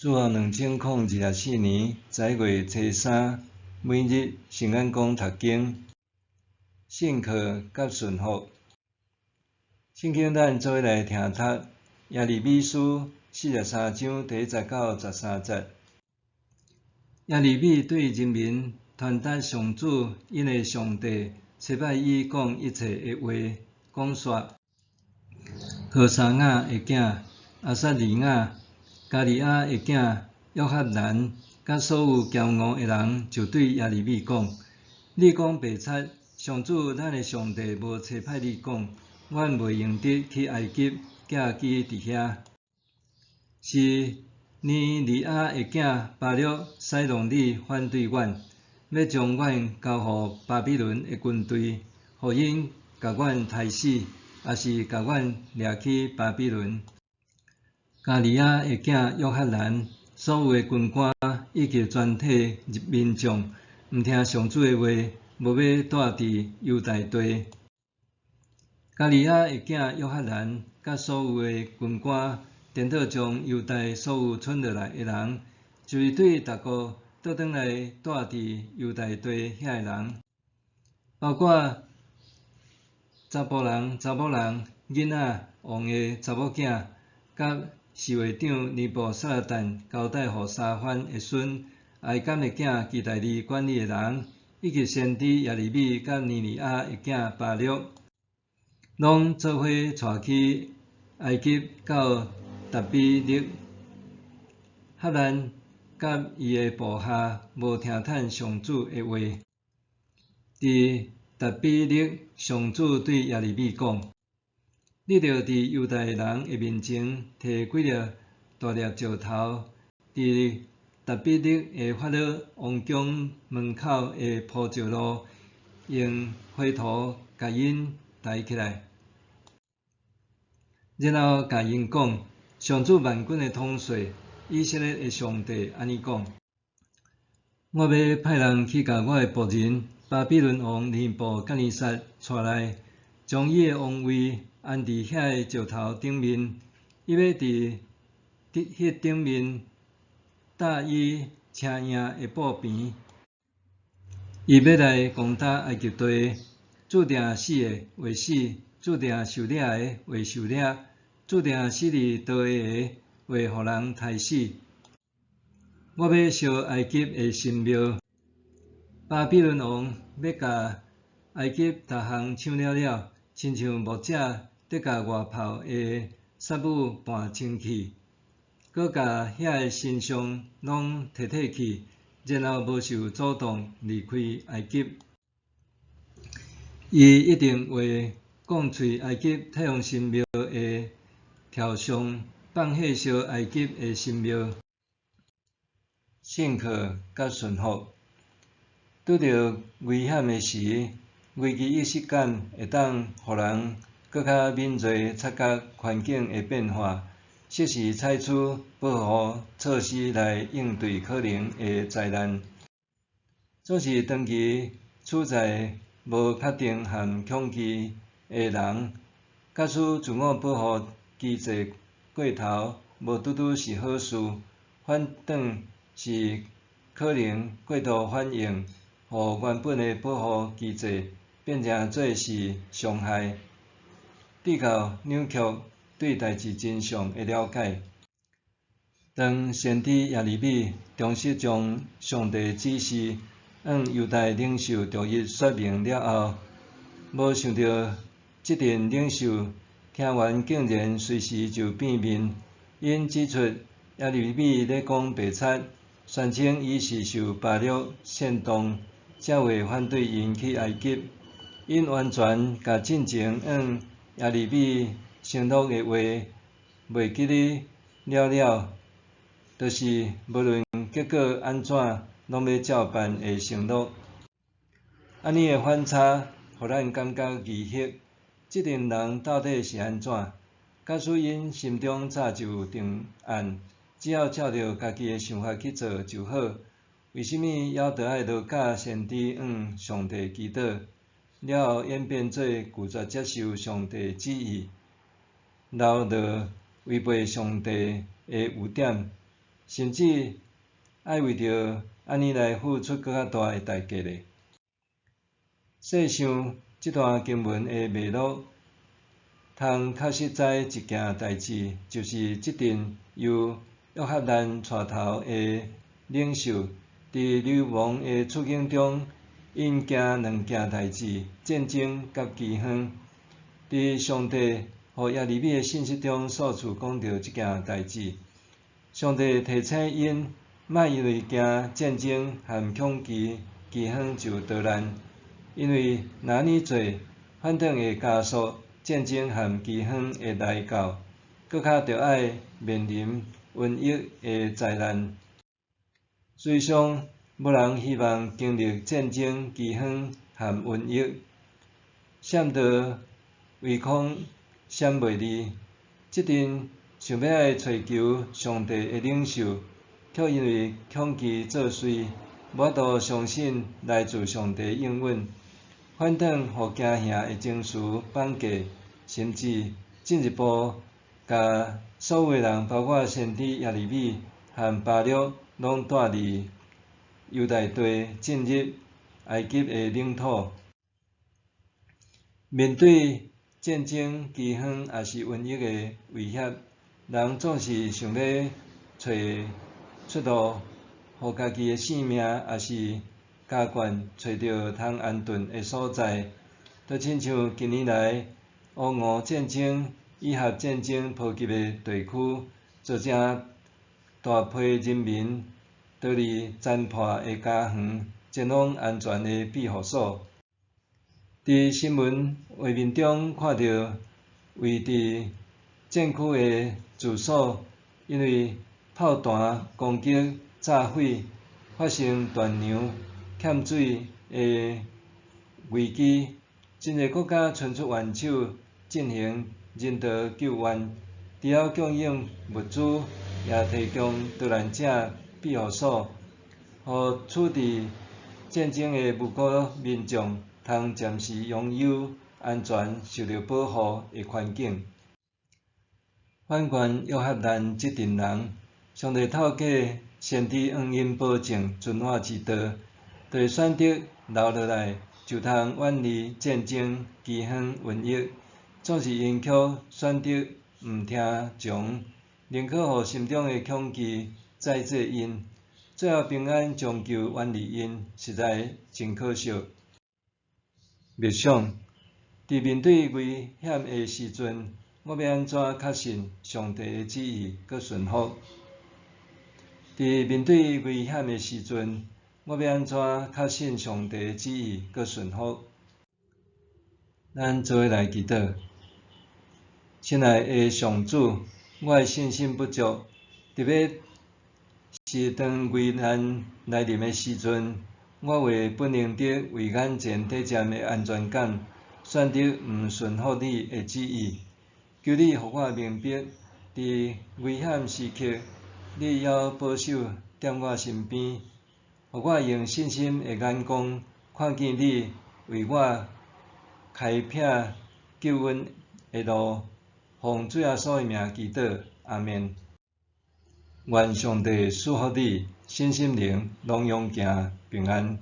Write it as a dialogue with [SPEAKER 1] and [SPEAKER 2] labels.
[SPEAKER 1] 自2024年10月初3，每日圣安宫读经，信课甲顺服。圣经咱做伙来听读耶利米书43章第19、13节。耶利米对人民传达上主因的上帝差派伊讲一切的话，讲说：何沙雅的囝阿撒利雅、加利亚的囝约翰兰，甲所有骄傲的人，就对耶利米讲：你讲白贼，上主咱的上帝无差派你讲，阮袂用得去埃及寄居伫遐。是尼利亚的囝巴录使弄你反对阮，要将阮交互巴比伦的军队，互因甲阮杀死，也是甲阮掠去巴比伦。加利亚的囝约翰兰，所有的军官以及全体民众，毋听上主的话，无要住伫犹大地。加利亚的囝约翰兰，甲所有的军官，颠倒将犹大所有剩落来的人，就是对逐个倒转来住伫犹大地遐的人，包括查甫人、查某人、囡仔、王的查某囝，甲侍卫长尼布撒拉旦交代互沙番的孙哀甘的囝基大利管理的人，以及先知耶利米甲尼利亚的囝巴录，拢做伙带去埃及到达比勒。哈兰甲伊的部下无听趁上主的话。伫达比勒，上主对耶利米讲：你着伫犹大人的面前摕几粒大粒石头，伫达比勒的法老王宫门口的铺石路，用灰土甲因抬起来。然后甲因讲：上主万军的统帅以色列的上帝安尼讲：我要派人去甲我的仆人巴比伦王尼布甲尼撒带来，将伊的王位安伫遐个石头顶面，伊要伫迄顶面搭伊车营的布边，伊要来攻打埃及地，注定死的会死，注定受掠的会受掠，注定死伫刀下的会互人杀死。我要烧埃及的神庙，巴比伦王要甲埃及逐项抢了，亲像牧者得甲外跑的杀母搬清去，搁甲遐个神像拢摕去，然后无受阻挡离开埃及。伊一定会讲喙埃及太阳神庙的条上放火烧埃及的神庙。信靠甲顺服，拄着危险的时，危机意识感会当互人搁较敏锐察觉环境的变化，适时采取保护措施来应对可能的灾难。总是长期处在无确定和恐惧的人，假使自我保护机制过头，无拄拄是好事，反倒是可能过度反应，互原本的保护机制变成做是伤害，直到扭曲对代志真相的了解。当先知耶利米忠实将上帝指示向犹太领袖逐一说明了后，无想到这阵领袖听完竟然随时就变面，因指出耶利米咧讲白贼，宣称伊是受巴录煽动，才会反对因去埃及。因完全甲进前向耶利米承诺的话袂记哩了，就是无论结果安怎，拢要照办的承诺。安尼的反差，互咱感觉疑惑，这阵人到底是安怎？假使因心中早就有定案，只要照着家己的想法去做就好，为什么还着爱落假先知向上帝祈祷，了后演变做拒绝接受上帝旨意，留落违背上帝的污点，甚至爱为着安尼来付出搁较大诶代价咧。细想即段经文诶脉络，通较实在一件代志，就是即阵由约翰带头诶领袖，伫流亡诶处境中，因行两件代志：战争甲饥荒。伫上帝互耶利米诶信息中，数次讲到即件代志。上帝提醒因，莫因为惊战争和恐惧饥荒就逃难，因为若安尼做，反倒会加速战争和饥荒会来到，搁较着爱面临瘟疫诶灾难。事实上，无人希望经历战争、饥荒和瘟疫，闪逃唯恐闪袂离。即阵想要来找求上帝诶领袖，却因为恐惧作祟，无法度相信来自上帝应允，反倒互惊吓诶情绪绑架，甚至进一步甲所有诶人，包括先知耶利米和巴录，拢带离犹大地，进入埃及诶领土。面对战争、饥荒也是瘟疫诶威胁，人总是想要找出路，互家己诶性命，也是家眷找到通安顿诶所在。就亲像近年来乌俄战争、以核战争波及诶地区，造成大批人民逃离残破诶家园，前往安全诶庇护所。伫新闻画面中看到，位伫战区诶住所，因为炮弹攻击炸毁，发生断粮、欠水诶危机。真侪国家伸出援手进行人道救援，除了供应物资，也提供逃难者庇护所，互处伫战争诶无辜民众通暂时拥有安全、受到保护诶环境。反观约翰兰即阵人，上帝透过先知向因保证存活之道，就会选择留落来，就通远离战争、饥荒、瘟疫。总是因却选择毋听从，宁可互心中诶恐惧载作因，最后平安终究远离因，实在真可惜。默想，伫面对危险诶时阵，我要安怎确信上帝诶旨意，佮顺服？伫面对危险诶时阵，我要安怎确信上帝诶旨意，佮顺服？咱做伙来祈祷。亲爱的上主，我诶信心不足，特别是当危难来临诶时阵，我为本能的为眼前短暂诶安全感，选择毋顺服你诶旨意。求你互我明白，伫危险时刻，你要保守在我身边，互我用信心诶眼光看见你为我开辟救恩诶路。奉主耶稣诶名祈祷，阿们。愿上帝赐福你，身心灵拢永行平安。